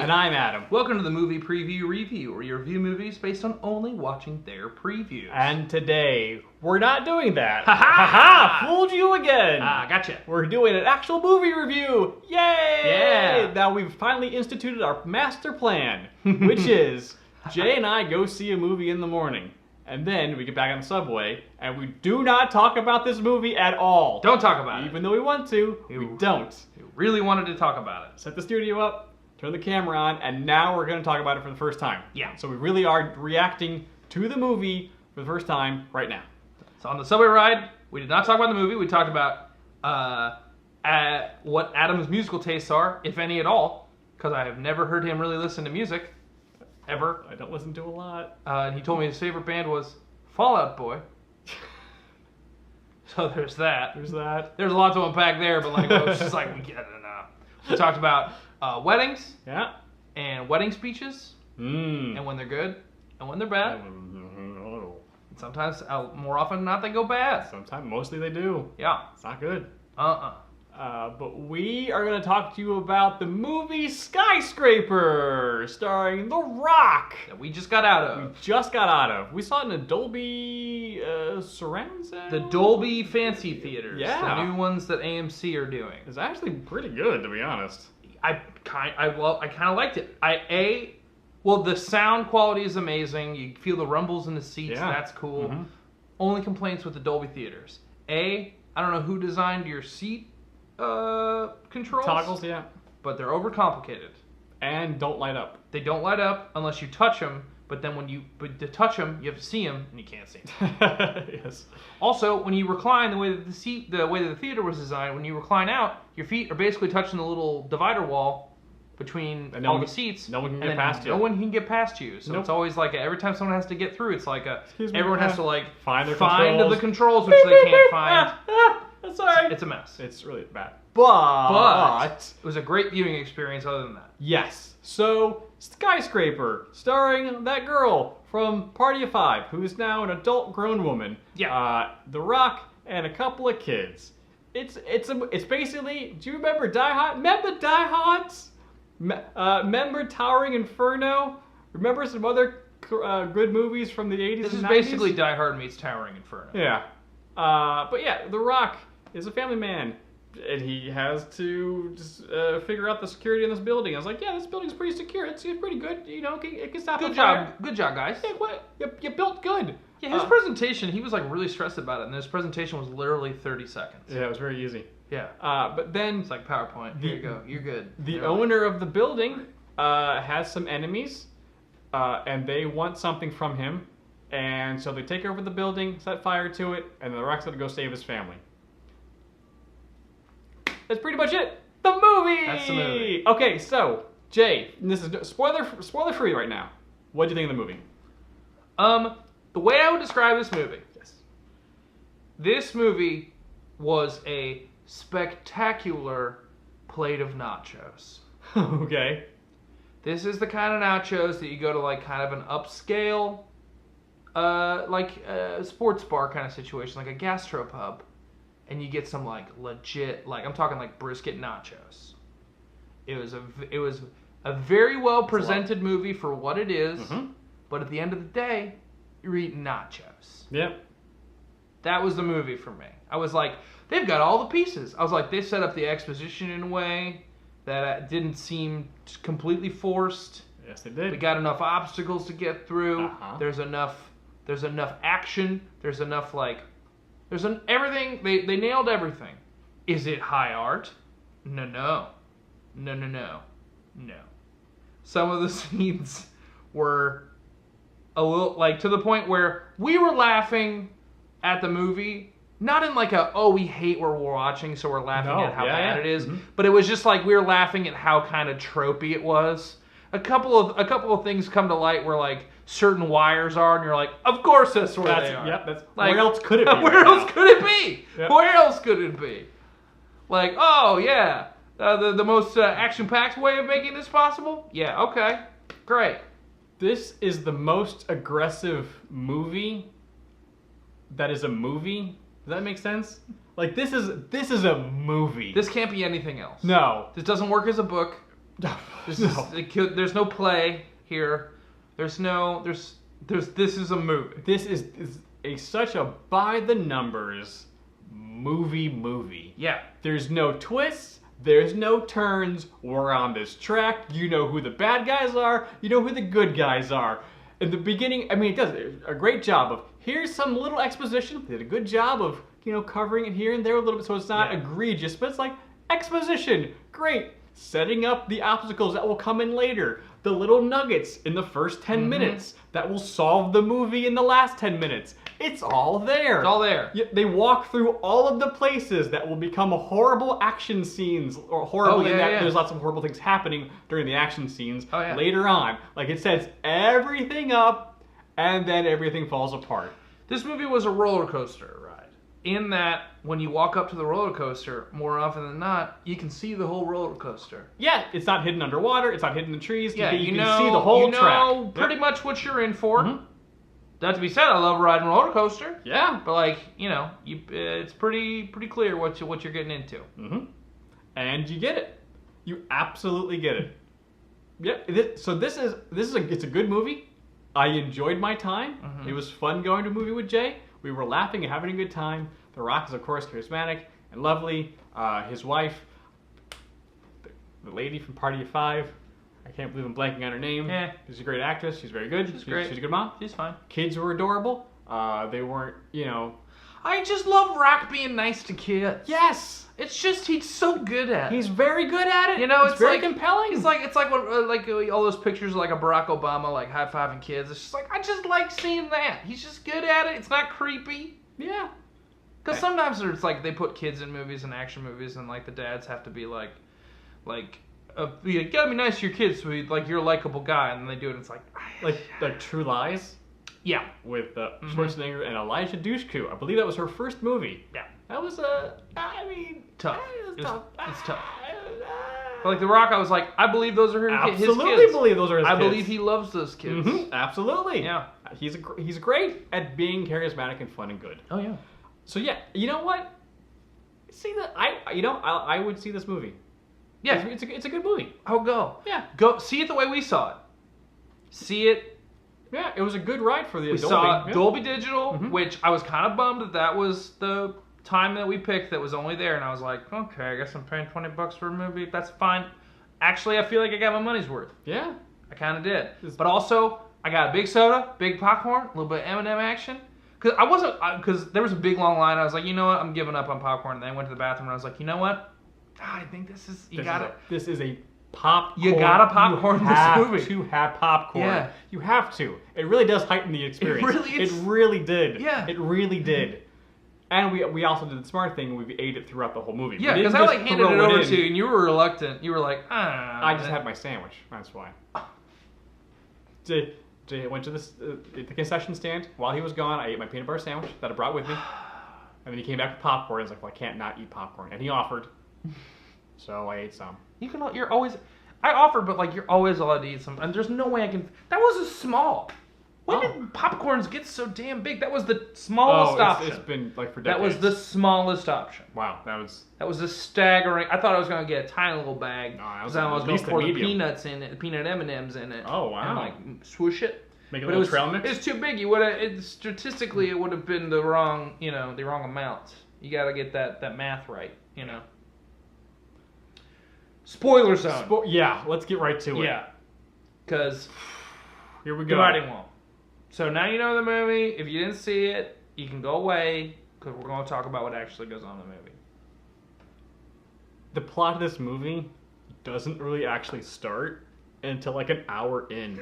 And I'm Adam. Welcome to the Movie Preview Review, where you review movies based on only watching their previews. And today, we're not doing that. Ha ha! Ha! Fooled you again! Gotcha. We're doing an actual movie review! Yay! Yeah! Now we've finally instituted our master plan, which is Jay and I go see a movie in the morning. And then we get back on the subway, and we do not talk about this movie at all. Don't talk about it. Even though we want to, we don't. You really wanted to talk about it. Set the studio up, turn the camera on, and now we're going to talk about it for the first time. Yeah. So we really are reacting to the movie for the first time right now. So on the subway ride, we did not talk about the movie. We talked about what Adam's musical tastes are, if any at all, because I have never heard him really listen to music. Ever. I don't listen to a lot. And he told me his favorite band was Fall Out Boy. So there's that. There's that. There's a lot to unpack there, but like, it's just like, we get it enough. We talked about weddings. Yeah. And wedding speeches. Mmm. And when they're good. And when they're bad. And sometimes, more often than not, they go bad. Sometimes, mostly they do. Yeah. It's not good. But we are going to talk to you about the movie Skyscraper, starring The Rock. That we just got out of. We saw it in a Dolby surround sound? The Dolby Fancy Theaters. Yeah. The new ones that AMC are doing. It's actually pretty good, to be honest. I kind of liked it. Well, the sound quality is amazing. You feel the rumbles in the seats. Yeah. That's cool. Mm-hmm. Only complaints with the Dolby theaters. I don't know who designed your seat controls. Toggles, yeah. But they're overcomplicated. And don't light up. They don't light up unless you touch them. But then to touch them, you have to see them, and you can't see them. Yes. Also, when you recline, the way that the theater was designed, when you recline out, your feet are basically touching the little divider wall between all the seats. No one can get past you. No one can get past you. So Nope. It's always like every time someone has to get through, it's like Excuse me, everyone has to like find the controls, which they can't find. That's alright. It's a mess. It's really bad. But it was a great viewing experience other than that. yes. So, Skyscraper, starring that girl from Party of Five, who is now an adult grown woman. Yeah. The Rock and a couple of kids. It's basically, do you remember Die Hard? Remember Die Hards? Remember Towering Inferno? Remember some other good movies from the 80s This and is 90s? basically Die Hard meets Towering Inferno. Yeah. But yeah, The Rock is a family man, and he has to just, figure out the security in this building. I was like, yeah, this building's pretty secure. It's pretty good. You know, it can stop Good a job. fire. Good job, guys. Hey, what? You built good. Yeah, his presentation, he was like really stressed about it, and his presentation was literally 30 seconds. Yeah, it was very easy. Yeah. But then It's like PowerPoint. Here you go. You're good. the owner of the building has some enemies, and they want something from him. And so they take over the building, set fire to it, and The Rock's gonna go save his family. That's pretty much it. The movie! That's the movie. Okay, so, Jay, this is spoiler free right now. What do you think of the movie? The way I would describe this movie. Yes. This movie was a spectacular plate of nachos. Okay. This is the kind of nachos that you go to like kind of an upscale, sports bar kind of situation, like a gastropub, and you get some like legit, like I'm talking like brisket nachos. It was a very well presented movie for what it is, but at the end of the day, you're eating nachos. Yep. That was the movie for me. I was like, they've got all the pieces. I was like, they set up the exposition in a way that didn't seem completely forced. Yes, they did. We got enough obstacles to get through. Uh-huh. There's enough action. There's enough everything. They nailed everything. Is it high art? No. Some of the scenes were a little like to the point where we were laughing at the movie, not in like we hate what we're watching, so we're laughing at how bad it is, but it was just like we were laughing at how kind of tropey it was. A couple of things come to light where like certain wires are, and you're like, of course that's where they are. Yep, that's Like, where else could it be? Where else could it be? Yep. Where else could it be? Like, oh yeah, the most action-packed way of making this possible? Yeah, okay, great. This is the most aggressive movie that is a movie. Does that make sense? Like, this is a movie. This can't be anything else. No. This doesn't work as a book. There's no play here. This is a movie. This is such a by the numbers movie. Yeah. There's no twists. There's no turns. We're on this track. You know who the bad guys are. You know who the good guys are. In the beginning, I mean, it does a great job of here's some little exposition. They did a good job of covering it here and there a little bit, so it's not egregious, but it's like exposition. Great. Setting up the obstacles that will come in later. The little nuggets in the first 10 minutes that will solve the movie in the last 10 minutes. It's all there. It's all there. They walk through all of the places that will become horrible action scenes, or horrible in that there's lots of horrible things happening during the action scenes later on. Like it sets everything up, and then everything falls apart. This movie was a roller coaster ride. In that, when you walk up to the roller coaster, more often than not, you can see the whole roller coaster. Yeah, it's not hidden underwater. It's not hidden in the trees. Yeah, you can see the whole track. You know pretty much what you're in for. That to be said, I love riding a roller coaster. Yeah, but it's pretty clear what you're getting into. And you get it. You absolutely get it. Yeah. So it's a good movie. I enjoyed my time. It was fun going to a movie with Jay. We were laughing and having a good time. The Rock is, of course, charismatic and lovely. His wife, the lady from Party of Five, I can't believe I'm blanking on her name. She's a great actress. She's very good. She's great. She's a good mom. She's fine. Kids were adorable. They weren't, I just love Rock being nice to kids. Yes! It's just, he's so good at it. He's very good at it. It's very compelling. It's like when, all those pictures of like a Barack Obama like high-fiving kids. It's just like, I just like seeing that. He's just good at it. It's not creepy. Yeah. Because sometimes it's like they put kids in movies and action movies, and like the dads have to be you gotta be nice to your kids, so you're a likable guy, and then they do it. And it's like True Lies. Yeah, with Schwarzenegger and Elijah Dushku. I believe that was her first movie. Yeah, that was tough. It's tough. But like The Rock, I was like, I believe those are his kids. Absolutely believe those are his kids. I believe he loves those kids. Absolutely. Yeah. He's great at being charismatic and fun and good. Oh yeah. So yeah, you know what? I would see this movie. Yeah, it's a good movie. I'll go. Yeah. Go see it the way we saw it. See it. Yeah, it was a good ride for the Dolby. We saw Dolby Digital, which I was kind of bummed that was the time that we picked that was only there, and I was like, okay, I guess I'm paying $20 for a movie. That's fine. Actually, I feel like I got my money's worth. Yeah. I kind of did. But also, I got a big soda, big popcorn, a little bit of M&M action. Because there was a big long line. I was like, you know what? I'm giving up on popcorn. And then I went to the bathroom and I was like, you know what? I think this is a popcorn. You gotta popcorn this movie. You have to have popcorn. Yeah. You have to. It really does heighten the experience. It really did. Yeah. It really did. And we also did the smart thing. We ate it throughout the whole movie. Yeah, because I handed it over to you, and you were reluctant. You were like, I just had my sandwich. That's why. Jay went to the concession stand. While he was gone, I ate my peanut butter sandwich that I brought with me. And then he came back with popcorn. I was like, well, I can't not eat popcorn. And he offered. So I ate some. I offered, but you're always allowed to eat some. And there's no way I can. That was a small. When did popcorns get so damn big? That was the smallest option. It's been for decades. That was the smallest option. Wow, that was a staggering. I thought I was gonna get a tiny little bag. No, I was gonna pour the peanuts in it, peanut M&Ms in it. Oh wow! And swoosh it. Make a little trail mix. It's too big. Statistically, it would have been the wrong amount. You got to get that math right. Spoiler zone. Yeah, let's get right to it. Yeah, because here we go. Dividing wall. So now you know the movie. If you didn't see it, you can go away because we're going to talk about what actually goes on in the movie. The plot of this movie doesn't really actually start until an hour in.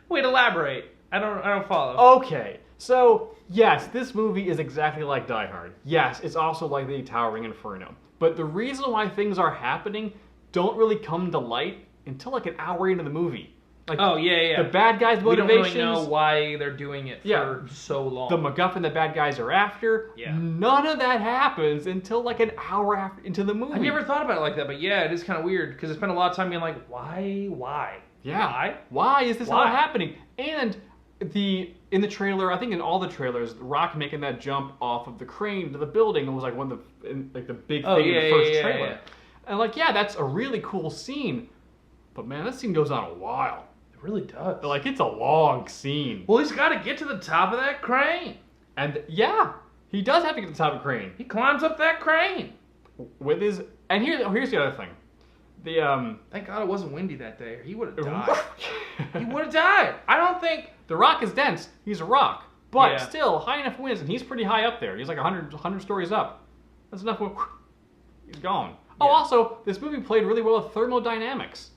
Wait, elaborate. I don't follow. Okay, so yes, this movie is exactly like Die Hard. Yes, it's also like the Towering Inferno. But the reason why things are happening don't really come to light until an hour into the movie. The bad guys' motivations. We don't really know why they're doing it for so long. The MacGuffin the bad guys are after. Yeah. None of that happens until an hour into the movie. I've never thought about it like that, but yeah, it is kind of weird because I spent a lot of time being like, why? Yeah. Why is this all happening? And in the trailer, I think in all the trailers, The Rock making that jump off of the crane to the building was like one of the big thing in the first trailer. Yeah. And like, yeah, that's a really cool scene, but man, that scene goes on a while. It really does. Like, it's a long scene. Well, he's got to get to the top of that crane. And yeah, he does have to get to the top of the crane. He climbs up that crane. With his, and here's the other thing. The Thank God it wasn't windy that day, or he would have died. He would have died. I don't think. The Rock is dense. He's a rock, but Yeah. still high enough winds, and he's pretty high up there. He's like 100 stories up. That's enough. He's gone. Oh, Yeah. also, this movie played really well with thermodynamics.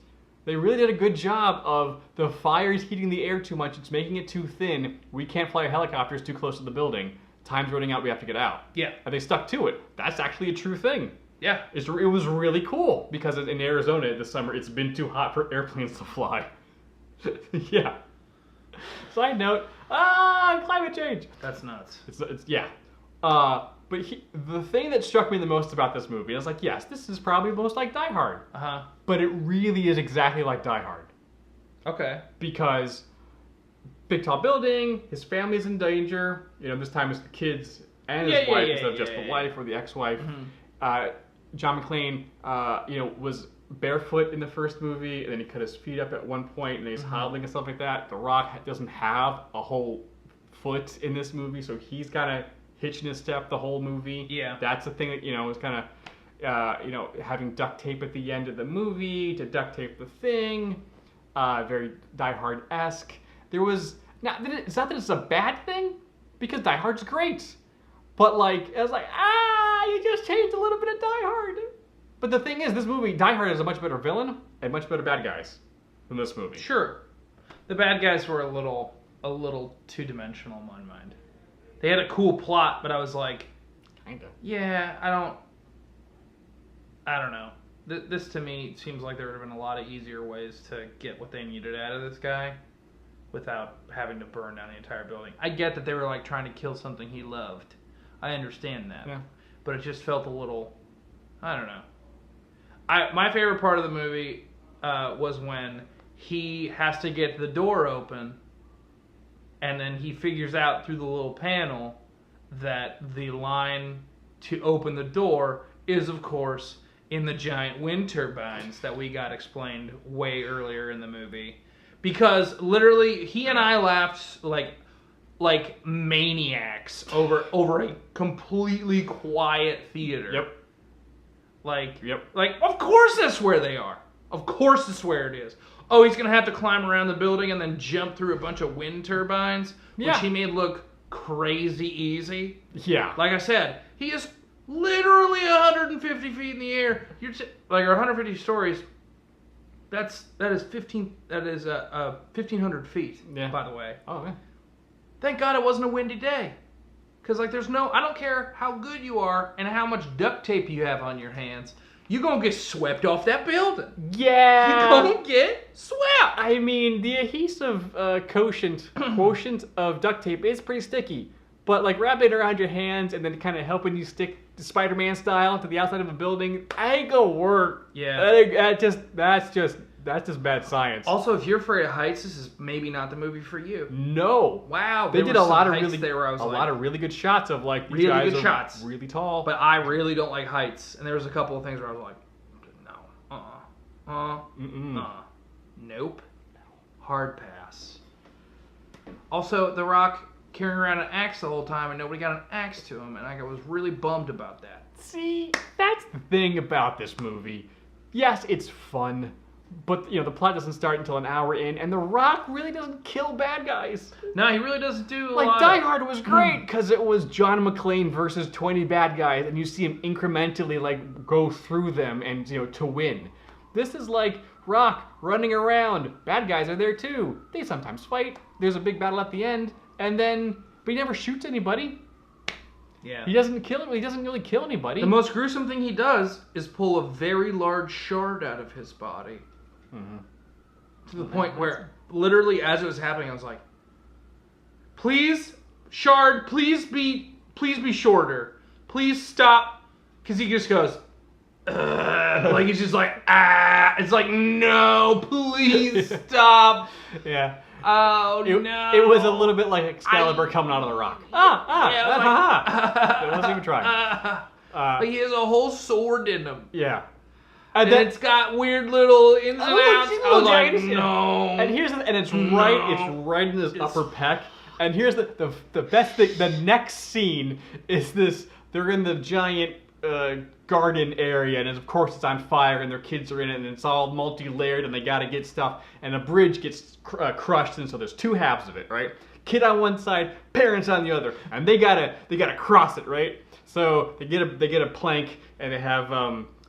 They really did a good job of the fire's heating the air too much. It's making it too thin. We can't fly helicopters too close to the building. Time's running out. We have to get out. Yeah. And they stuck to it. That's actually a true thing. Yeah. It was really cool because in Arizona this summer it's been too hot for airplanes to fly. Yeah. Side note, climate change. That's nuts. It's yeah. But the thing that struck me the most about this movie, I was like, yes, this is probably most like Die Hard. Uh-huh. But it really is exactly like Die Hard. Okay. Because big tall building, his family's in danger. You know, this time it's the kids and his wife instead of just the wife or the ex-wife. Mm-hmm. John McClane, was barefoot in the first movie, and then he cut his feet up at one point, and he's hobbling and stuff like that. The Rock doesn't have a whole foot in this movie, so he's kind of hitching his step the whole movie. Yeah. That's the thing that, is kind of, having duct tape at the end of the movie to duct tape the thing. Very Die Hard-esque. It's not that it's a bad thing, because Die Hard's great. But like, I was like, you just changed a little bit of Die Hard. But the thing is, this movie, Die Hard is a much better villain and much better bad guys than this movie. Sure. The bad guys were a little two-dimensional in my mind. They had a cool plot, but I was like, Kinda. yeah, I don't know. This to me seems like there would have been a lot of easier ways to get what they needed out of this guy without having to burn down the entire building. I get that they were like trying to kill something he loved. I understand that. Yeah. But it just felt a little, I don't know. My favorite part of the movie was when he has to get the door open, and then he figures out through the little panel that the line to open the door is, of course, in the giant wind turbines that we got explained way earlier in the movie. Because literally, he and I laughed like maniacs over a completely quiet theater. Yep. Like, of course that's where they are. Of course that's where it is. Oh, he's going to have to climb around the building and then jump through a bunch of wind turbines, which he made look crazy easy. Yeah. Like I said, he is literally 150 feet in the air. Or 150 stories. That is 1,500 feet, by the way. Oh, man. Thank God it wasn't a windy day. Because, like, I don't care how good you are and how much duct tape you have on your hands, you're going to get swept off that building. Yeah. You're going to get swept. I mean, the adhesive quotient of duct tape is pretty sticky. But, like, wrapping it around your hands and then kind of helping you stick Spider-Man style to the outside of a building, ain't gonna work. Yeah. That's just bad science. Also, if you're afraid of heights, this is maybe not the movie for you. No. Wow. They did a lot of really good shots of like these really guys good are shots. really tall. But I really don't like heights, and there was a couple of things where I was like, no, nope, hard pass. Also, The Rock carrying around an axe the whole time, and nobody got an axe to him, and I was really bummed about that. See, that's the thing about this movie. Yes, it's fun. But, the plot doesn't start until an hour in, and The Rock really doesn't kill bad guys. No, he really doesn't do a lot. Like, Die Hard was great, because it was John McClane versus 20 bad guys, and you see him incrementally, like, go through them and, to win. This is like Rock running around. Bad guys are there, too. They sometimes fight. There's a big battle at the end, but he never shoots anybody. Yeah. He doesn't really kill anybody. The most gruesome thing he does is pull a very large shard out of his body. Mm-hmm. To the point where, literally, as it was happening, I was like, "Please, shard, please be shorter. Please stop." Because he just goes, ugh, like he's just like, ah. It's like, no, please stop. Yeah. Oh It, no! it was a little bit like Excalibur coming out of the rock. It wasn't even trying. Like he has a whole sword in him. Yeah. And then it's got weird little ins and outs. I was like, jagged. no. And it's right in this upper peck. And here's the best thing. The next scene is this. They're in the giant garden area, and of course it's on fire, and their kids are in it, and it's all multi-layered, and they got to get stuff, and a bridge gets crushed, and so there's two halves of it, right? Kid on one side, parents on the other, and they gotta cross it, right? So they get a plank, and they have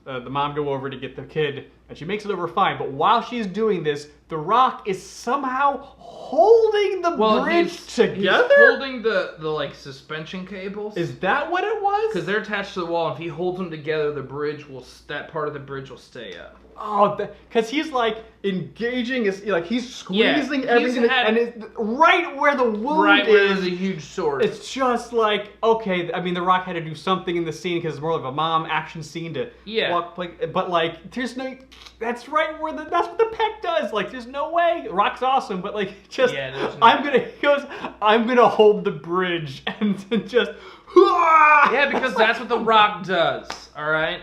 the mom go over to get the kid, and she makes it over fine. But while she's doing this, the Rock is somehow holding the bridge together. He's holding the like suspension cables. Is that what it was? Because they're attached to the wall. And if he holds them together, that part of the bridge will stay up. Oh, because he's like engaging, he's squeezing everything, and it's right where the wound right where is. there's a huge sword. It's just like, okay, I mean, The Rock had to do something in the scene because it's more of a mom action scene to walk, but like, there's no, that's right where that's what the peck does. Like, there's no way. The Rock's awesome, but like, just, I'm gonna hold the bridge and just, yeah, because that's what The Rock does. All right.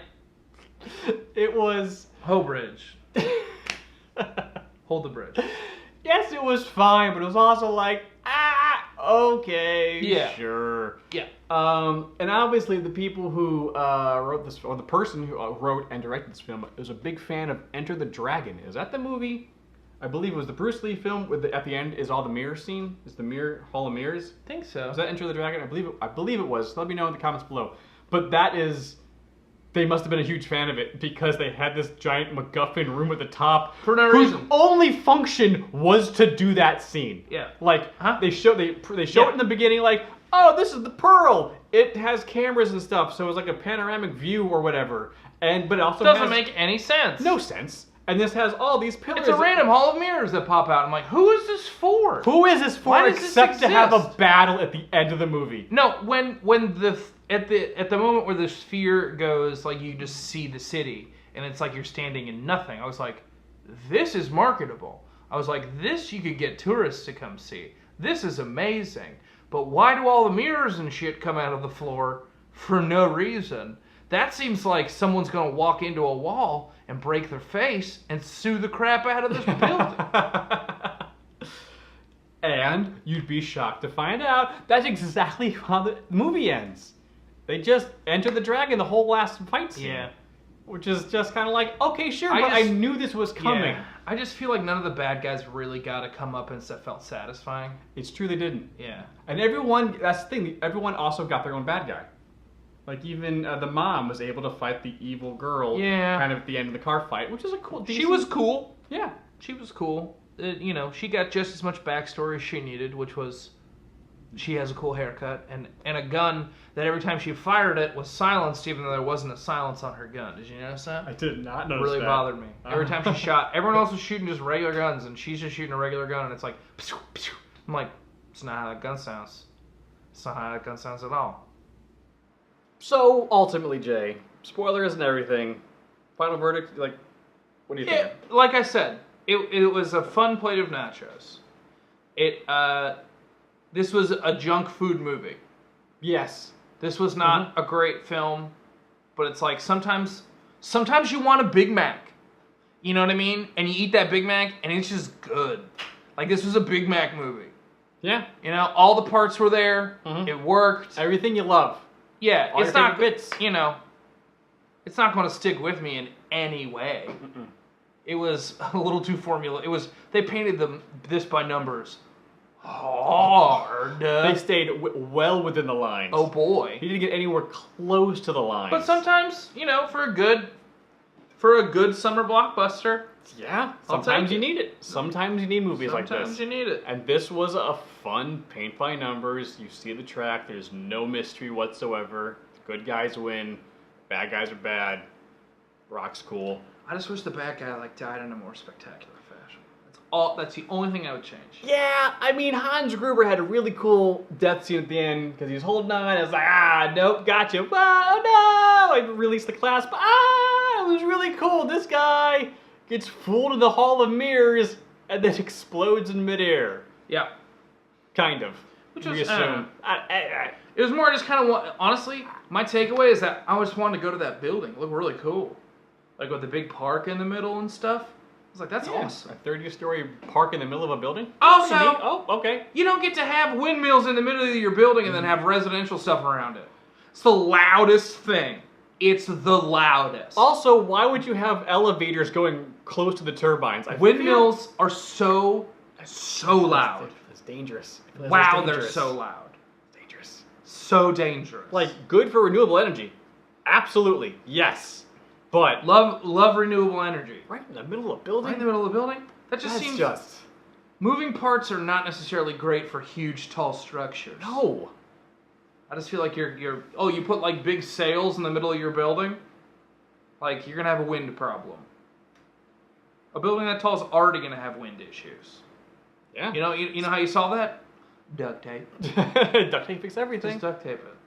It was. Ho bridge. Hold the bridge. Yes, it was fine, but it was also like, okay, sure. Yeah. And obviously the people who wrote this, or the person who wrote and directed this film, is a big fan of Enter the Dragon. Is that the movie? I believe it was the Bruce Lee film with at the end is all the mirror scene. Is the mirror Hall of Mirrors? I think so. Is that Enter the Dragon? I believe it was. Let me know in the comments below. But that is. They must have been a huge fan of it because they had this giant MacGuffin room at the top for no reason. Whose only function was to do that scene. Yeah. Like they show it in the beginning, like, oh, this is the Pearl. It has cameras and stuff, so it's like a panoramic view or whatever. But it also doesn't make any sense. No sense. And this has all these pillars. It's a random hall of mirrors that pop out. I'm like, who is this for? Who is this for? Why does except this to have a battle at the end of the movie? No, at the moment where the sphere goes, like you just see the city, and it's like you're standing in nothing. I was like, this is marketable. I was like, this you could get tourists to come see. This is amazing. But why do all the mirrors and shit come out of the floor for no reason? That seems like someone's gonna walk into a wall and break their face and sue the crap out of this building. And you'd be shocked to find out that's exactly how the movie ends. They just enter the dragon the whole last fight scene. Yeah. Which is just kind of like, okay, sure, I knew this was coming. Yeah. I just feel like none of the bad guys really got to come up and that felt satisfying. It's true they didn't. Yeah. And everyone, that's the thing, everyone also got their own bad guy. Like even the mom was able to fight the evil girl kind of at the end of the car fight, which is a cool She was cool. Yeah. She was cool. She got just as much backstory as she needed, which was she has a cool haircut and a gun that every time she fired it was silenced, even though there wasn't a silence on her gun. Did you notice that? I did not notice that. It really bothered me. Every time she shot, everyone else was shooting just regular guns, and she's just shooting a regular gun, and it's like, pshoo, pshoo. I'm like, it's not how that gun sounds. It's not how that gun sounds at all. So, ultimately, Jay, spoilers and everything, final verdict, like, what do you think? Like I said, it was a fun plate of nachos. This was a junk food movie. Yes. This was not a great film, but it's like sometimes you want a Big Mac. You know what I mean? And you eat that Big Mac, and it's just good. Like, this was a Big Mac movie. Yeah. All the parts were there. It worked. Everything you love. Yeah, it's not bits. It's not going to stick with me in any way. It was a little too formula. They painted this by numbers hard. They stayed well within the lines. Oh boy, he didn't get anywhere close to the lines. But sometimes, for a good summer blockbuster, yeah, sometimes you need it. Sometimes you need movies like this. Sometimes you need it. And this was a fun paint by numbers. You see the track. There's no mystery whatsoever. The good guys win. Bad guys are bad. Rock's cool. I just wish the bad guy died in a more spectacular fashion. That's the only thing I would change. Yeah, I mean, Hans Gruber had a really cool death scene at the end because he was holding on. I was like, nope, gotcha. Oh no! I released the clasp. It was really cool. This guy gets fooled in the Hall of Mirrors and then explodes in midair. Yeah. Kind of. Which we was, assume. It was more just kind of, honestly, my takeaway is that I just wanted to go to that building. It looked really cool. Like with the big park in the middle and stuff. I was like, that's awesome. A 30-story park in the middle of a building? Also, oh, okay. You don't get to have windmills in the middle of your building and then have residential stuff around it. It's the loudest thing. It's the loudest. Also, why would you have elevators going close to the turbines? Windmills are so loud. It's dangerous. Wow, they're so loud. Dangerous. So dangerous. Like, good for renewable energy. Absolutely. Yes. But love renewable energy. Right in the middle of a building? Right in the middle of the building? That just seems... Moving parts are not necessarily great for huge, tall structures. No. I just feel like you're oh, you put like big sails in the middle of your building? Like, you're going to have a wind problem. A building that tall is already going to have wind issues. Yeah. You know how you solve that? Duct tape. Duct tape fixes everything. Just duct tape it.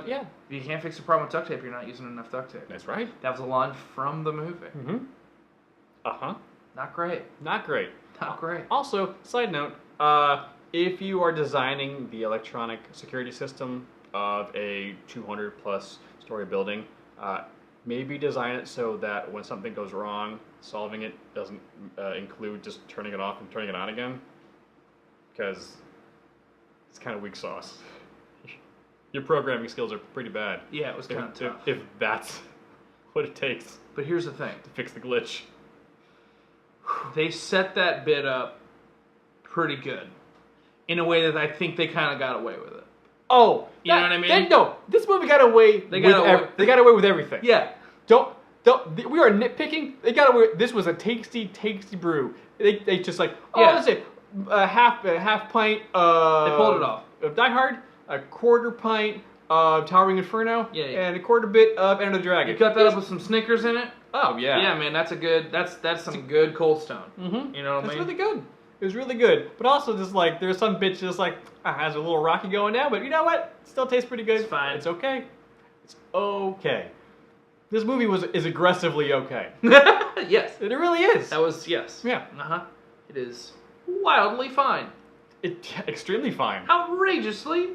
Yeah. If you can't fix a problem with duct tape, you're not using enough duct tape. That's right. That was a line from the movie. Mm-hmm. Uh-huh. Not great. Not great. Not great. Also, side note, if you are designing the electronic security system of a 200-plus story building, maybe design it so that when something goes wrong, solving it doesn't include just turning it off and turning it on again, because it's kind of weak sauce. Your programming skills are pretty bad. Yeah, it was kind of tough. If that's what it takes. But here's the thing. To fix the glitch. They set that bit up pretty good. In a way that I think they kind of got away with it. Oh, you know what I mean? No, this movie got away. They got away with everything. Yeah. We are nitpicking. They got away. This was a tasty brew. They just like, let's say a half pint of. They pulled it off. Of Die Hard, a quarter pint of Towering Inferno, and a quarter bit of Enter the Dragon. You cut that up with some Snickers in it. Oh yeah. Yeah, man, that's some good Cold Stone. Mm-hmm. You know what I mean? It's really good. It was really good, but also just like there's some bitch just like has a little rocky going now, but you know what? It still tastes pretty good. It's fine. It's okay. It's okay. This movie is aggressively okay. Yes, it really is. That was yes. Yeah. It is wildly fine. Extremely fine. Outrageously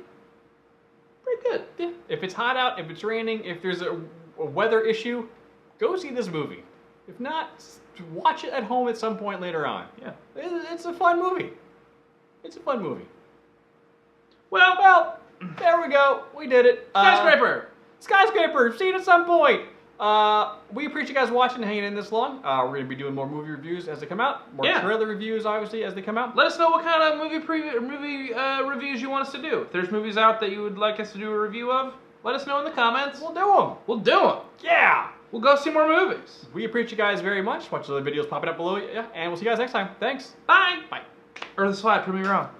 pretty good. Yeah. If it's hot out, if it's raining, if there's a weather issue, go see this movie. If not, watch it at home at some point later on. Yeah. It's a fun movie. It's a fun movie. Well, there we go. We did it. Skyscraper. See it at some point. We appreciate you guys watching and hanging in this long. We're going to be doing more movie reviews as they come out. More trailer reviews, obviously, as they come out. Let us know what kind of movie reviews you want us to do. If there's movies out that you would like us to do a review of, let us know in the comments. We'll do them. We'll do them. Yeah. We'll go see more movies. We appreciate you guys very much. Watch the videos popping up below. Yeah, and we'll see you guys next time. Thanks. Bye. Bye. Earth Slide, prove me wrong.